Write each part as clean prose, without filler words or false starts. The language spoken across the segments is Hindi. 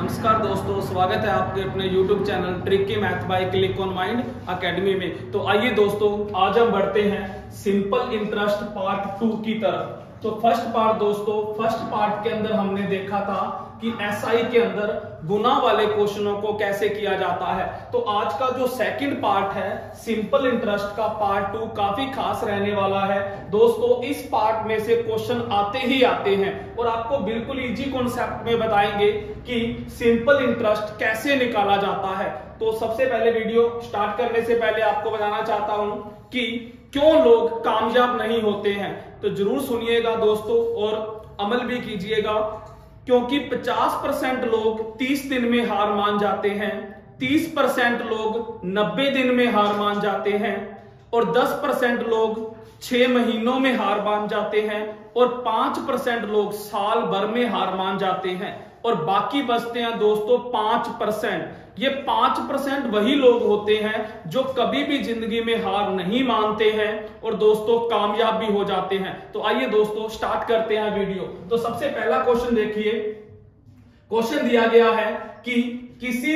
नमस्कार दोस्तों, स्वागत है आपके अपने YouTube channel tricky math bye click on mind academy में। तो आइए दोस्तों, आज हम बढ़ते हैं सिंपल इंटरेस्ट पार्ट 2 की तरफ। तो फर्स्ट पार्ट के अंदर हमने देखा था कि एसआई के अंदर गुना वाले क्वेश्चनों को कैसे किया जाता है। तो आज का जो सेकंड पार्ट है सिंपल इंटरेस्ट का पार्ट 2 काफी खास रहने वाला है दोस्तों। इस पार्ट में से क्वेश्चन आते ही आते हैं और आपको बिल्कुल इजी कॉन्सेप्ट में बताएंगे कि सिंपल इंटरेस्ट कैसे निकाला जाता है। तो सबसे पहले वीडियो स्टार्ट करने से पहले आपको बताना चाहता हूं कि क्यों लोग कामयाब नहीं होते हैं। तो जरूर सुनिएगा दोस्तों और अमल भी कीजिएगा, क्योंकि 50% लोग 30 दिन में हार मान जाते हैं, 30% लोग 90 दिन में हार मान जाते हैं और 10% लोग 6 महीनों में हार मान जाते हैं और 5% लोग साल भर में हार मान जाते हैं और बाकी बचते हैं दोस्तों 5%। ये 5% वही लोग होते हैं जो कभी भी जिंदगी में हार नहीं मानते हैं और दोस्तों कामयाब भी हो जाते हैं। तो आइए दोस्तों स्टार्ट करते हैं वीडियो। तो सबसे पहला क्वेश्चन देखिए। क्वेश्चन दिया गया है कि किसी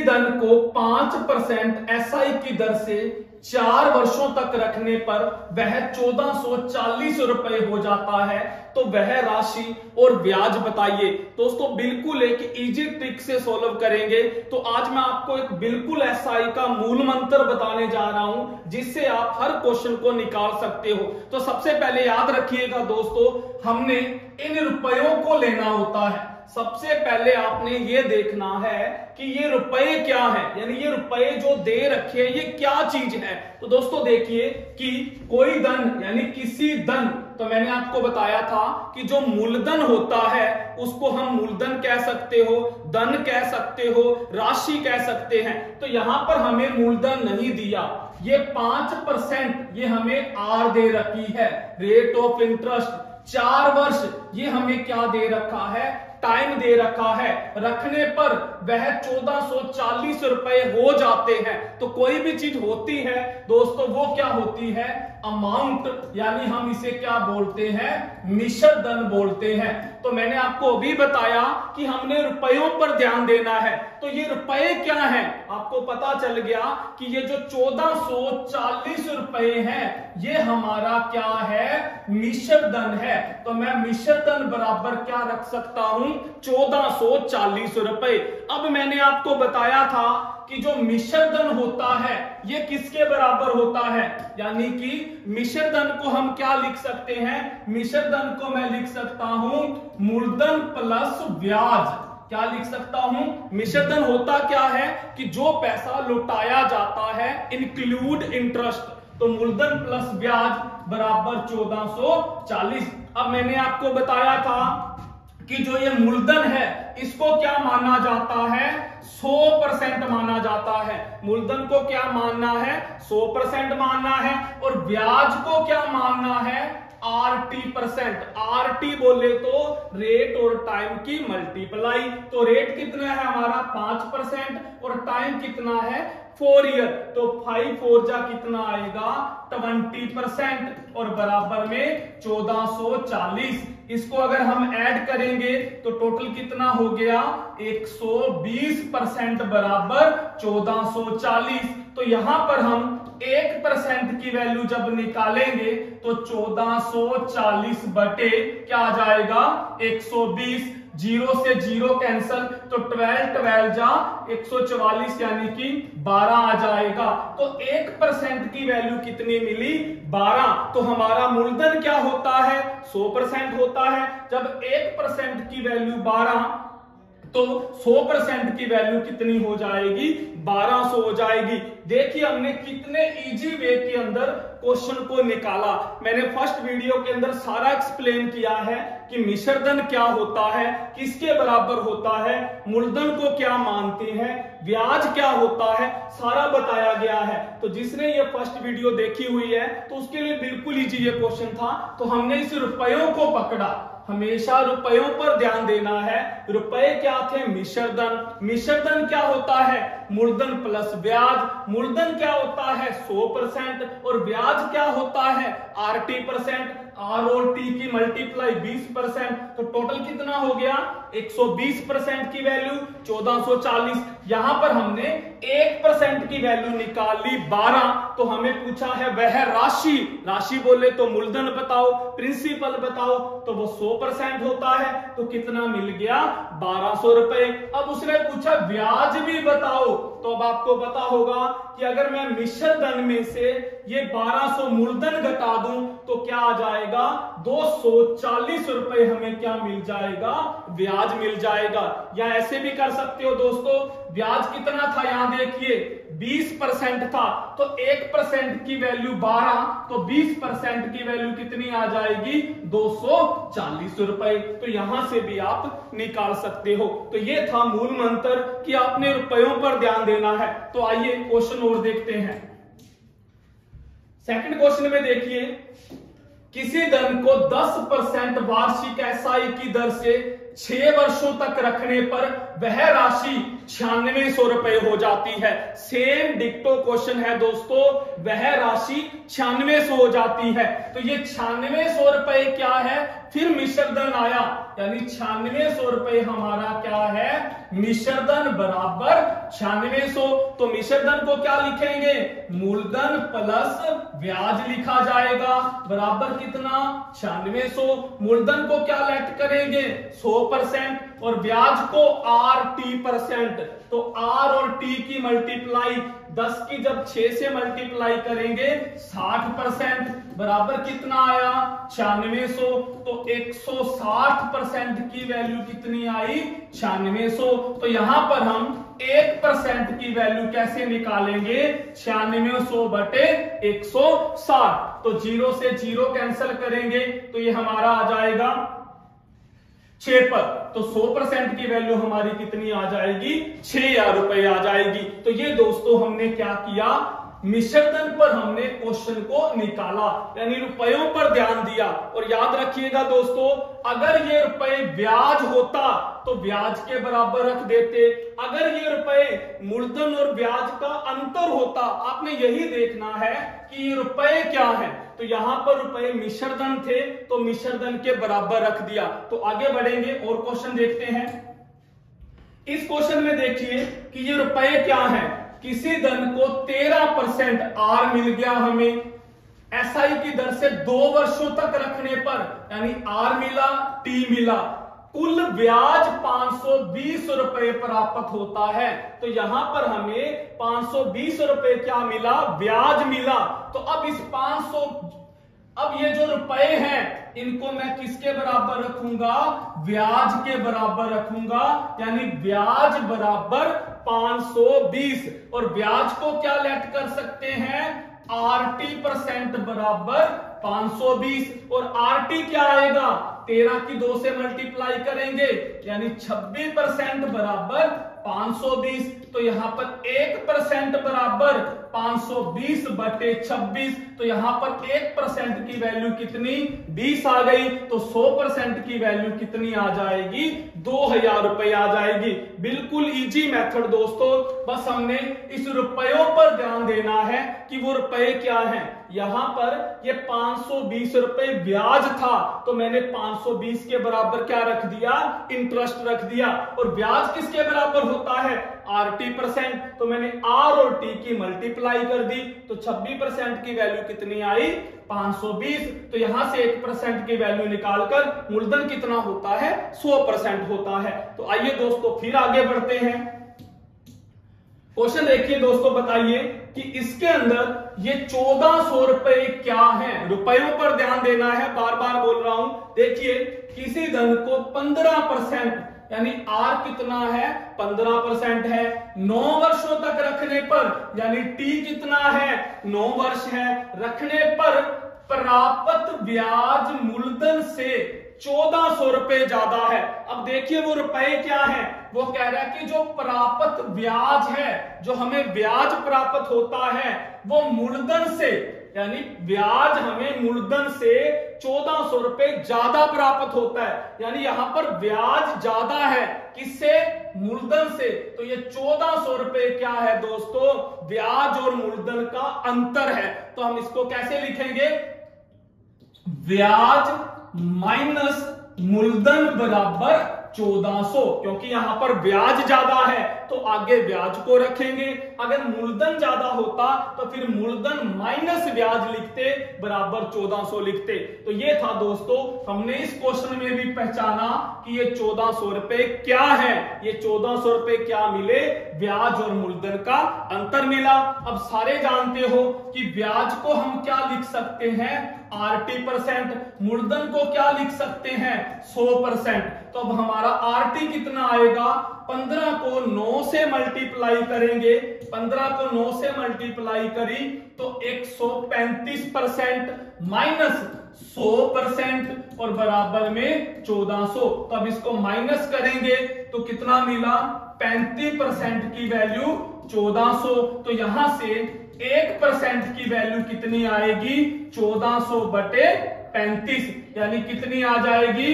धन को 5% एसआई की दर से 4 वर्षों तक रखने पर वह 1440 रुपए हो जाता है, तो वह राशि और ब्याज बताइए। दोस्तों बिल्कुल एक इजी ट्रिक से सॉल्व करेंगे। तो आज मैं आपको एक बिल्कुल एसआई का मूल मंत्र बताने जा रहा हूं जिससे आप हर क्वेश्चन को निकाल सकते हो। तो सबसे पहले याद रखिएगा दोस्तों, हमने इन रुपयों को लेना होता है। सबसे पहले आपने ये देखना है कि ये रुपए क्या है, यानी ये रुपए जो दे रखे हैं ये क्या चीज है। तो दोस्तों देखिए कि कोई धन यानी किसी धन, तो मैंने आपको बताया था कि जो मूलधन होता है उसको हम मूलधन कह सकते हो, धन कह सकते हो, राशि कह सकते हैं। तो यहां पर हमें मूलधन नहीं दिया, ये 5% ये हमें आर दे रखी है, रेट ऑफ इंटरेस्ट। 4 वर्ष ये हमें क्या दे रखा है, टाइम दे रखा है। रखने पर वह 1440 रुपए हो जाते हैं। तो कोई भी चीज होती है दोस्तों वो क्या होती है, अमाउंट, यानी हम इसे क्या बोलते हैं, मिश्र धन बोलते हैं। तो मैंने आपको अभी बताया कि हमने रुपयों पर ध्यान देना है। तो ये रुपए क्या है, आपको पता चल गया कि ये जो 1440 रुपए हैं ये हमारा क्या है, मिश्र धन है। तो मैं मिश्र धन बराबर क्या रख सकता हूं, 1440 रुपए। अब मैंने आपको बताया था कि जो मिश्र धन होता है ये किसके बराबर होता है, यानी कि मिश्र धन को हम क्या लिख सकते हैं, मिश्र धन को मैं लिख सकता हूं मूलधन प्लस ब्याज। क्या लिख सकता हूं, मिश्र धन होता क्या है कि जो पैसा लौटाया जाता है इंक्लूड इंटरेस्ट, तो मूलधन प्लस ब्याज बराबर 1440। अब मैंने आपको बताया था कि जो ये मूलधन है इसको क्या माना जाता है, 100% माना जाता है। मूलधन को क्या मानना है, 100% मानना है और ब्याज को क्या मानना है, RT%। RT बोले तो रेट और टाइम की मल्टीप्लाई। तो रेट कितना है हमारा 5% और टाइम कितना है 4 ईयर, तो 5 4 जा कितना आएगा 20% और बराबर में 1440। इसको अगर हम ऐड करेंगे तो टोटल कितना हो गया 120% बराबर 1440। तो यहां पर हम 1% की वैल्यू जब निकालेंगे तो 1440 बटे क्या आ जाएगा 120, 0 से 0 कैंसल, तो 12 जा 144 यानी कि 12 आ जाएगा। तो 1% की वैल्यू कितनी मिली, 12। तो हमारा मूलधन क्या होता है, 100% होता है। जब 1% की वैल्यू 12 तो 100% की वैल्यू कितनी हो जाएगी, 1200 हो जाएगी। देखिए हमने कितने इजी वे के अंदर क्वेश्चन को निकाला। मैंने फर्स्ट वीडियो के अंदर सारा एक्सप्लेन किया है कि मिश्र धन क्या होता है, किसके बराबर होता है, मूलधन को क्या मानते हैं, ब्याज क्या होता है, सारा बताया गया है। तो जिसने ये फर्स्ट वीडियो देखी हुई है तो उसके लिए बिल्कुल इजी ये क्वेश्चन था। तो हमने इस रुपयों को पकड़ा, हमेशा रुपयों पर ध्यान देना है। रुपए क्या थे, मिश्र धन। मिश्र धन क्या होता है, मूलधन प्लस ब्याज। मूलधन क्या होता है 100% और ब्याज क्या होता है RT%। आर और टी की मल्टीप्लाई 20%, तो टोटल कितना हो गया 120% की वैल्यू 1440। यहां पर हमने 1% की वैल्यू निकाली 12, तो हमें पूछा है वह राशि, राशि बोले तो मूलधन बताओ, प्रिंसिपल बताओ, तो वो 100% होता है, तो कितना मिल गया 1200 रुपए। अब उसने पूछा ब्याज भी बताओ, तो अब आपको पता होगा कि अगर मैं मिश्र धन में से ये 1200 मूलधन घटा दूं तो क्या आ जाएगा 240 रुपए हमें क्या मिल जाएगा, ब्याज मिल जाएगा। या ऐसे भी कर सकते हो दोस्तों, ब्याज कितना था यहां देखिए 20% था, तो 1% की वैल्यू 12, तो 20% की वैल्यू कितनी आ जाएगी 240 रुपए। तो यहां से भी आप निकाल सकते हो। तो ये था मूल मंत्र कि आपने रुपयों पर ध्यान देना है। तो आइए क्वेश्चन और देखते हैं। सेकंड क्वेश्चन में देखिए, किसी धन को 10% वार्षिक एसआई की दर से 6 वर्षों तक रखने पर वह राशि 9600 रुपए हो जाती है। सेम डिक्टो क्वेश्चन है दोस्तों, वह राशि 9600 हो जाती है। तो ये 9600 रुपए क्या है, फिर मिश्र धन आया, यानी 9600 रुपए हमारा क्या है मिश्र धन बराबर 9600। तो मिश्र धन को क्या लिखेंगे, मूलधन प्लस ब्याज लिखा जाएगा, बराबर कितना 9600। मूलधन को क्या लेट करेंगे 100% और ब्याज को RT%, तो R और T की मल्टीप्लाई 10 की जब 6 से मल्टीप्लाई करेंगे 60%, बराबर कितना आया 9600। तो 160% की वैल्यू कितनी आई 9600। तो यहां पर हम 1% की वैल्यू कैसे निकालेंगे 9600 बटे 160, तो 0 से 0 कैंसिल करेंगे, तो ये हमारा आ जाएगा 6 पर, तो 100% की वैल्यू हमारी कितनी आ जाएगी 6000 रुपए आ जाएगी। तो ये दोस्तों हमने क्या किया, मिश्र धन पर हमने क्वेश्चन को निकाला, यानी रुपयों पर ध्यान दिया। और याद रखिएगा दोस्तों, अगर ये रुपए ब्याज होता तो ब्याज के बराबर रख देते, अगर ये रुपए मूलधन और ब्याज का अंतर होता, आपने यही देखना है कि ये रुपए क्या है। तो यहां पर रुपए मिश्र धन थे तो मिश्र धन के बराबर रख दिया। तो आगे बढ़ेंगे और क्वेश्चन देखते हैं। इस क्वेश्चन में देखिए कि ये रुपए क्या है, किसी धन को 13% आर मिल गया हमें एसआई की दर से 2 वर्षों तक रखने पर, यानी आर मिला टी मिला, कुल ब्याज 520 रुपए प्राप्त होता है। तो यहां पर हमें 520 रुपए क्या मिला, ब्याज मिला। तो अब इस 500, अब ये जो रुपए हैं इनको मैं किसके बराबर रखूंगा, ब्याज के बराबर रखूंगा, यानी ब्याज बराबर 520। और ब्याज को क्या लेट कर सकते हैं RT% बराबर 520, और RT क्या आएगा 13 की 2 से मल्टीप्लाई करेंगे, यानी 26% बराबर 520। तो यहां पर 1% बराबर 520 बटे 26, तो यहां पर 1% की वैल्यू कितनी 20 आ गई, तो 100% की वैल्यू कितनी आ जाएगी 2000 रुपए आ जाएगी। बिल्कुल इजी मेथड दोस्तों, बस हमने इस रुपयों पर ध्यान देना है कि वो रुपए क्या हैं। यहां पर ये 520 रुपए ब्याज था, तो मैंने 520 के बराबर क्या रख दिया, इंटरेस्ट रख दिया। और ब्याज किसके बराबर होता है RT%, तो मैंने R और T की मल्टीप्लाई कर दी, तो 26% की वैल्यू कितनी आई 520। तो यहां से 1% की वैल्यू निकालकर मूलधन कितना होता है 100% होता है। तो आइए दोस्तों फिर आगे बढ़ते हैं। क्वेश्चन देखिए दोस्तों, बताइए कि इसके अंदर ये 1400 रुपए क्या है। रुपयों पर ध्यान देना है, बार बार बोल रहा हूं। देखिए किसी धन को 15%, यानी R कितना है 15% है, 9 वर्षों तक रखने पर, यानी T कितना है 9 वर्ष है, रखने पर प्राप्त ब्याज मूलधन से 1400 रुपए ज्यादा है। अब देखिए वो रुपए क्या है, वो कह रहा है कि जो प्राप्त ब्याज है, जो हमें ब्याज प्राप्त होता है वो मूलधन से, यानी ब्याज हमें मूलधन से 1400 रुपए ज्यादा प्राप्त होता है, यानी यहां पर ब्याज ज्यादा है किससे, मूलधन से। तो ये 1400 रुपए क्या है दोस्तों, ब्याज और मूलधन का अंतर है। तो हम इसको कैसे लिखेंगे, ब्याज माइनस मूलधन बराबर 1400, क्योंकि यहां पर ब्याज ज्यादा है तो आगे ब्याज को रखेंगे। अगर मूलधन ज्यादा होता तो फिर मूलधन माइनस ब्याज लिखते, बराबर 1400 लिखते। तो ये था दोस्तों, हमने इस क्वेश्चन में भी पहचाना कि ये 1400 रुपए क्या है। ये 1400 रुपए क्या मिले? ब्याज और मूलधन का अंतर मिला। अब सारे जानते हो कि ब्याज को हम क्या लिख सकते हैं? RT%। मूलधन को क्या लिख सकते हैं? 100%। तो अब हमारा RT कितना आएगा? 15 को 9 से मल्टीप्लाई करेंगे, 15 को 9 से मल्टीप्लाई करी तो 135% माइनस 100% और बराबर में 1400। तो अब इसको माइनस करेंगे तो कितना मिला? 35% की वैल्यू 1400। तो यहां से 1% की वैल्यू कितनी आएगी? 1400 बटे 35, यानी कितनी आ जाएगी?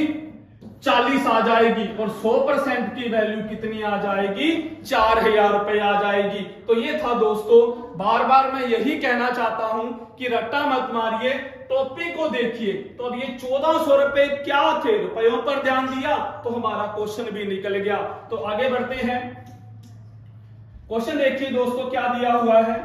40 आ जाएगी। और 100% की वैल्यू कितनी आ जाएगी? 4000 रुपए आ जाएगी। तो ये था दोस्तों, बार बार मैं यही कहना चाहता हूं कि रट्टा मत मारिए, टॉपिक को देखिए। तो अब ये 1400 रुपए क्या थे? रुपयों पर ध्यान दिया तो हमारा क्वेश्चन भी निकल गया। तो आगे बढ़ते हैं। क्वेश्चन देखिए दोस्तों क्या दिया हुआ है।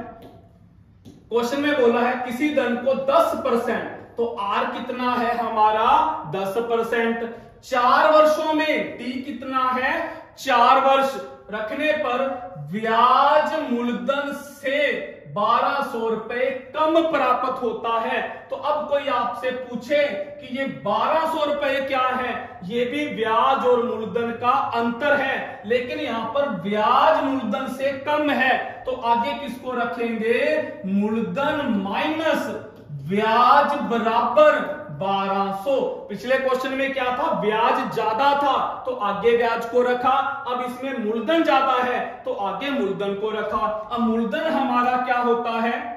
क्वेश्चन में बोला है किसी धन को 10%, तो R कितना है हमारा? 10%। 4 वर्षों में T कितना है? 4 वर्ष रखने पर ब्याज मूलधन से 1200 रुपए कम प्राप्त होता है। तो अब कोई आपसे पूछे कि ये 1200 रुपए क्या है? ये भी ब्याज और मूलधन का अंतर है, लेकिन यहां पर ब्याज मूलधन से कम है। तो आगे किसको रखेंगे? मूलधन माइनस ब्याज बराबर 1200। पिछले क्वेश्चन में क्या था? ब्याज ज्यादा था तो आगे ब्याज को रखा। अब इसमें मूलधन ज्यादा है तो आगे मूलधन को रखा। अब मूलधन हमारा क्या होता है?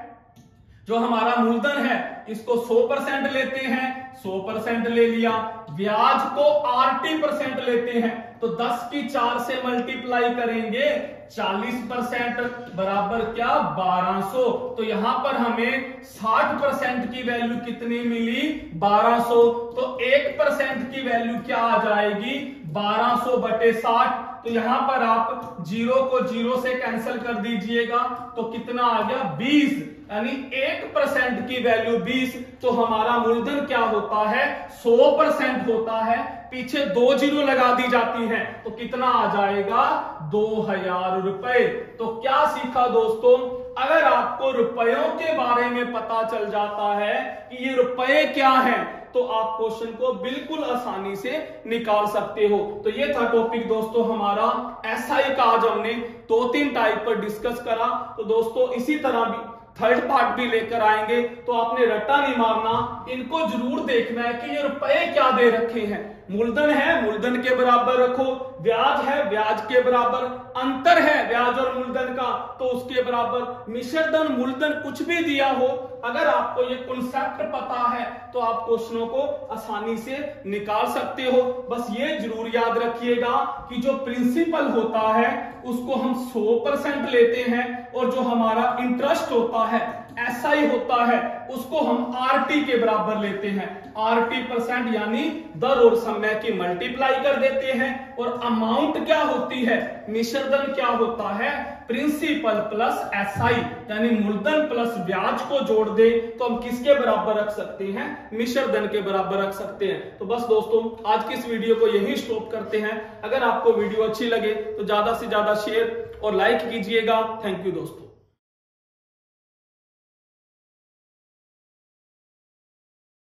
जो हमारा मूलधन है इसको 100% लेते हैं, 100% ले लिया। ब्याज को RT% लेते हैं तो 10 की 4 से मल्टीप्लाई करेंगे 40% बराबर क्या? 1200। तो यहां पर हमें 60% की वैल्यू कितनी मिली? 1200। तो 1% की वैल्यू क्या आ जाएगी? 1200 बटे 60। तो यहां पर आप 0 को 0 से कैंसिल कर दीजिएगा तो कितना आ गया? 20, यानी 1% की वैल्यू 20। तो हमारा मूलधन क्या होता है? 100% होता है। पीछे 2 जीरो लगा दी जाती है तो कितना आ जाएगा? 2000 रुपए। तो क्या सीखा दोस्तों? अगर आपको रुपयों के बारे में पता चल जाता है कि ये रुपए क्या हैं, तो आप क्वेश्चन को बिल्कुल आसानी से निकाल सकते हो। तो ये था टॉपिक दोस्तों हमारा एसआई का। आज हमने 2-3 टाइप पर डिस्कस करा। तो दोस्तों इसी तरह भी थर्ड पार्ट भी लेकर आएंगे। तो आपने रट्टा नहीं मारना, इनको जरूर देखना है कि ये रुपए क्या दे रखे हैं। मूलधन है, मूलधन के बराबर रखो। ब्याज है, ब्याज के बराबर। अंतर है ब्याज और मूलधन का तो उसके बराबर। मिश्रधन, मूलधन कुछ भी दिया हो, अगर आपको ये कॉन्सेप्ट पता है तो आप क्वेश्चनों को आसानी से निकाल सकते हो। बस ये जरूर याद रखिएगा कि जो प्रिंसिपल होता है उसको हम 100% लेते हैं और जो हमारा इंटरेस्ट होता है, एसआई होता है, उसको हम आरटी के बराबर लेते हैं। RT% यानी दर और समय की मल्टीप्लाई कर देते हैं। और अमाउंट क्या होती है? मिश्रधन क्या होता है? प्रिंसिपल प्लस एसआई, यानी मूलधन प्लस ब्याज को जोड़ दे तो हम किसके बराबर रख सकते हैं? मिश्रधन के बराबर रख सकते हैं। तो बस दोस्तों आज की इस वीडियो को यहीं स्टॉप करते हैं। अगर आपको वीडियो अच्छी लगे तो ज्यादा से ज्यादा शेयर और लाइक कीजिएगा। थैंक यू दोस्तों।